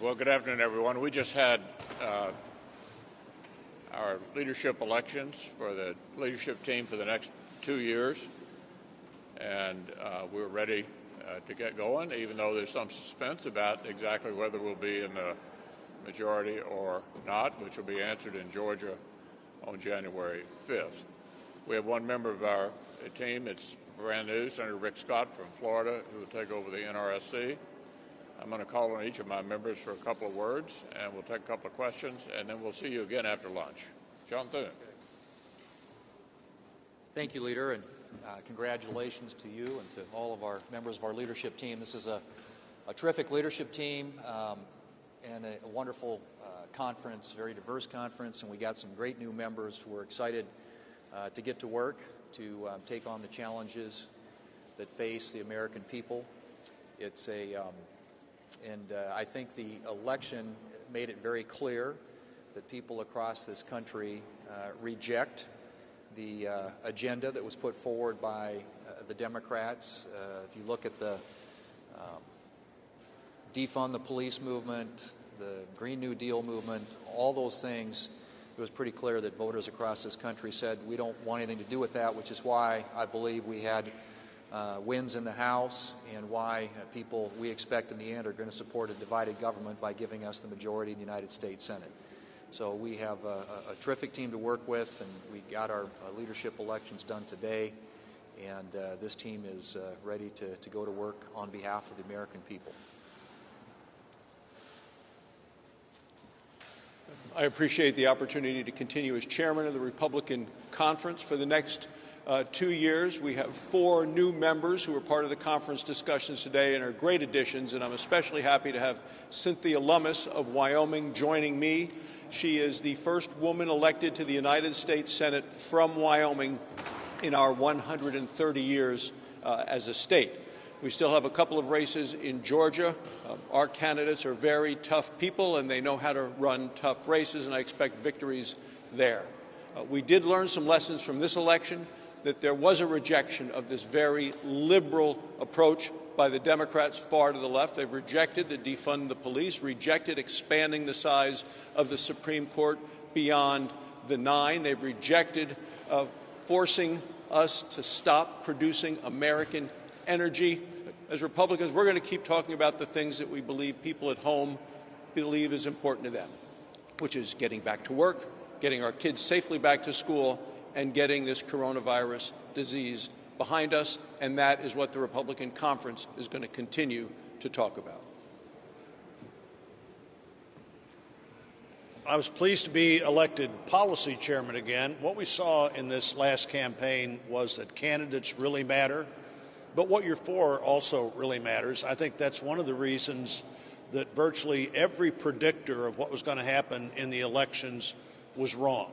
Well, good afternoon, everyone. We just had our leadership elections for the leadership team for the next 2 years, and we're ready to get going, even though there's some suspense about exactly whether we'll be in the majority or not, which will be answered in Georgia on January 5th. We have one member of our team. It's brand new, Senator Rick Scott from Florida, who will take over the NRSC. I'm going to call on each of my members for a couple of words, and we'll take a couple of questions, and then we'll see you again after lunch. John Thune. Thank you, Leader, and congratulations to you and to all of our members of our leadership team. This is a terrific leadership team and a wonderful conference, very diverse conference, and we got some great new members who are excited to get to work, to take on the challenges that face the American people. It's I think the election made it very clear that people across this country reject the agenda that was put forward by the Democrats. If you look at the defund the police movement, the Green New Deal movement, all those things, it was pretty clear that voters across this country said we don't want anything to do with that, which is why I believe we had wins in the House and why people we expect in the end are going to support a divided government by giving us the majority in the United States Senate. So we have a terrific team to work with, and we got our leadership elections done today, and this team is ready to go to work on behalf of the American people. I appreciate the opportunity to continue as chairman of the Republican Conference for the next 2 years. We have 4 new members who are part of the conference discussions today and are great additions, and I'm especially happy to have Cynthia Lummis of Wyoming joining me. She is the first woman elected to the United States Senate from Wyoming in our 130 years as a state. We still have a couple of races in Georgia. Our candidates are very tough people, and they know how to run tough races, and I expect victories there. We did learn some lessons from this election, that there was a rejection of this very liberal approach by the Democrats far to the left. They've rejected the defund the police, rejected expanding the size of the Supreme Court beyond the 9. They've rejected forcing us to stop producing American energy. As Republicans, we're going to keep talking about the things that we believe people at home believe is important to them, which is getting back to work, getting our kids safely back to school, and getting this coronavirus disease behind us, and that is what the Republican Conference is going to continue to talk about. I was pleased to be elected policy chairman again. What we saw in this last campaign was that candidates really matter, but what you're for also really matters. I think that's one of the reasons that virtually every predictor of what was going to happen in the elections was wrong.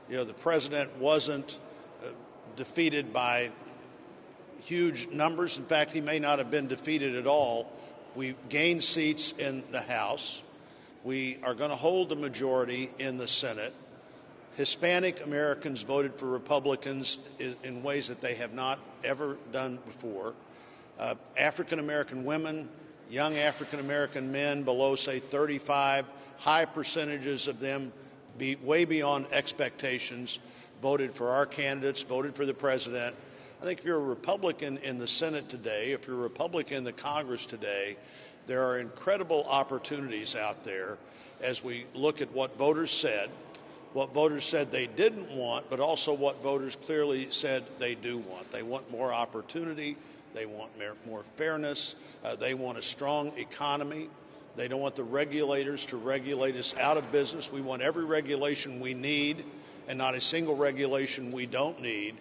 You know, the president wasn't defeated by huge numbers. In fact, he may not have been defeated at all. We gained seats in the House. We are going to hold the majority in the Senate. Hispanic Americans voted for Republicans in ways that they have not ever done before. African American women, young African American men below, say, 35, high percentages of them way beyond expectations, voted for our candidates, voted for the president. I think if you're a Republican in the Senate today, if you're a Republican in the Congress today, there are incredible opportunities out there as we look at what voters said they didn't want, but also what voters clearly said they do want. They want more opportunity. They want more fairness. They want a strong economy. They don't want the regulators to regulate us out of business. We want every regulation we need and not a single regulation we don't need.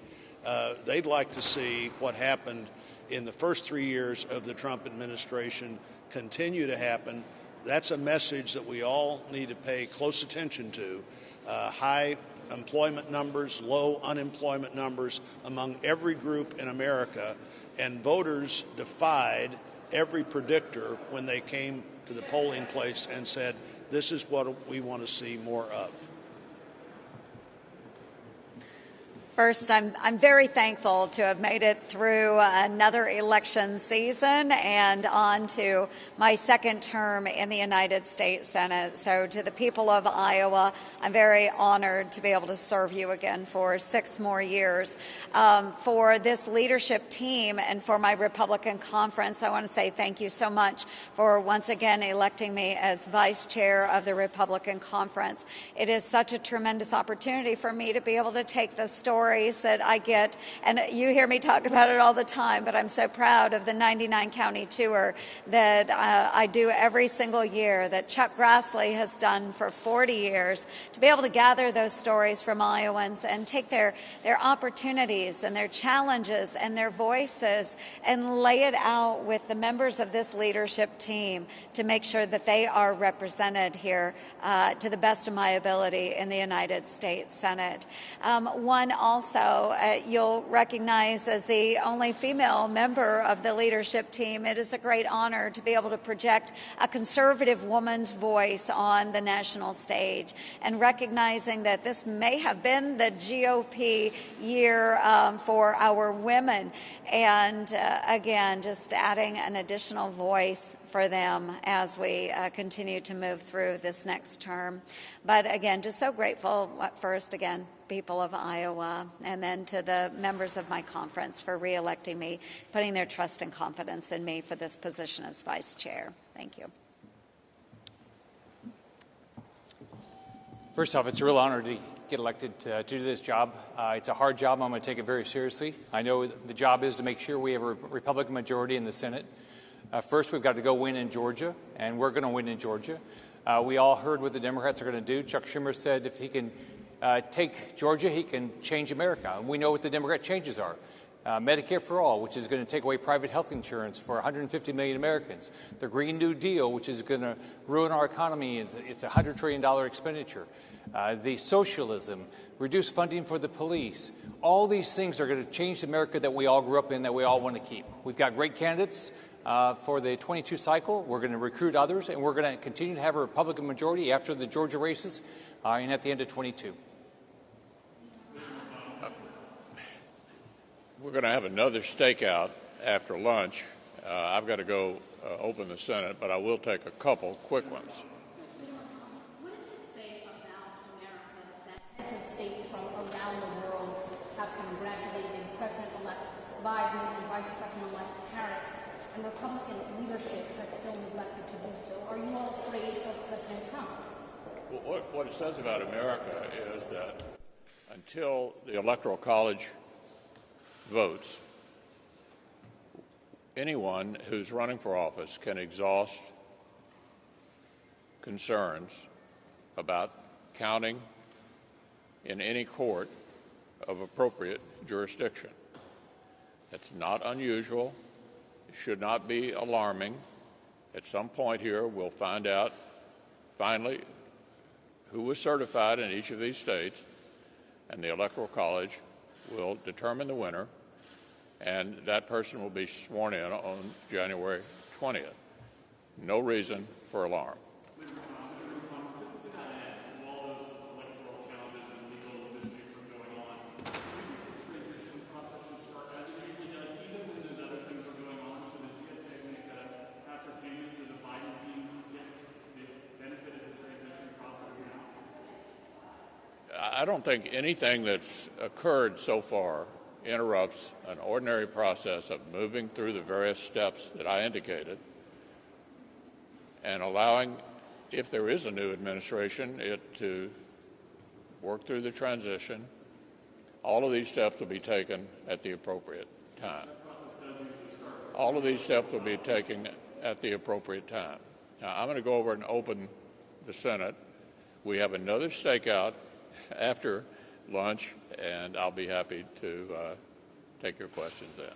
They'd like to see what happened in the first 3 years of the Trump administration continue to happen. That's a message that we all need to pay close attention to. High employment numbers, low unemployment numbers among every group in America, and voters defied every predictor when they came to the polling place and said, this is what we want to see more of. First, I'm very thankful to have made it through another election season and on to my second term in the United States Senate. So to the people of Iowa, I'm very honored to be able to serve you again for 6 more years. For this leadership team and for my Republican conference, I want to say thank you so much for once again electing me as vice chair of the Republican conference. It is such a tremendous opportunity for me to be able to take the stories that I get, and you hear me talk about it all the time, but I'm so proud of the 99 county tour that I do every single year, that Chuck Grassley has done for 40 years, to be able to gather those stories from Iowans and take their opportunities and their challenges and their voices and lay it out with the members of this leadership team to make sure that they are represented here to the best of my ability in the United States Senate. One also, you'll recognize as the only female member of the leadership team, it is a great honor to be able to project a conservative woman's voice on the national stage, and recognizing that this may have been the GOP year for our women, and again, just adding an additional voice for them as we continue to move through this next term. But again, just so grateful, first, again, people of Iowa, and then to the members of my conference for re-electing me, putting their trust and confidence in me for this position as vice chair. Thank you. First off, it's a real honor to get elected to do this job. It's a hard job. I'm going to take it very seriously. I know the job is to make sure we have a Republican majority in the Senate. First, we've got to go win in Georgia, and we're going to win in Georgia. We all heard what the Democrats are going to do. Chuck Schumer said if he can take Georgia, he can change America. And we know what the Democrat changes are. Medicare for All, which is going to take away private health insurance for 150 million Americans. The Green New Deal, which is going to ruin our economy. It's a $100 trillion expenditure. The socialism, reduce funding for the police. All these things are going to change the America that we all grew up in, that we all want to keep. We've got great candidates for the 22 cycle. We're going to recruit others, and we're going to continue to have a Republican majority after the Georgia races and at the end of 22. We're going to have another stakeout after lunch. I've got to go open the Senate, but I will take a couple quick ones. What does it say about America that heads of states from around the world have congratulated President-elect Biden and Vice President-elect Harris, and Republican leadership has still neglected to do so? Are you all afraid of President Trump? Well, what it says about America is that until the Electoral College votes, anyone who's running for office can exhaust concerns about counting in any court of appropriate jurisdiction. That's not unusual. It should not be alarming. At some point here, we'll find out finally who was certified in each of these states, and the Electoral College will determine the winner, and that person will be sworn in on January 20th. No reason for alarm. I don't think anything that's occurred so far interrupts an ordinary process of moving through the various steps that I indicated and allowing, if there is a new administration, it to work through the transition. All of these steps will be taken at the appropriate time. All of these steps will be taken at the appropriate time. Now, I'm going to go over and open the Senate. We have another stakeout after lunch, and I'll be happy to take your questions then.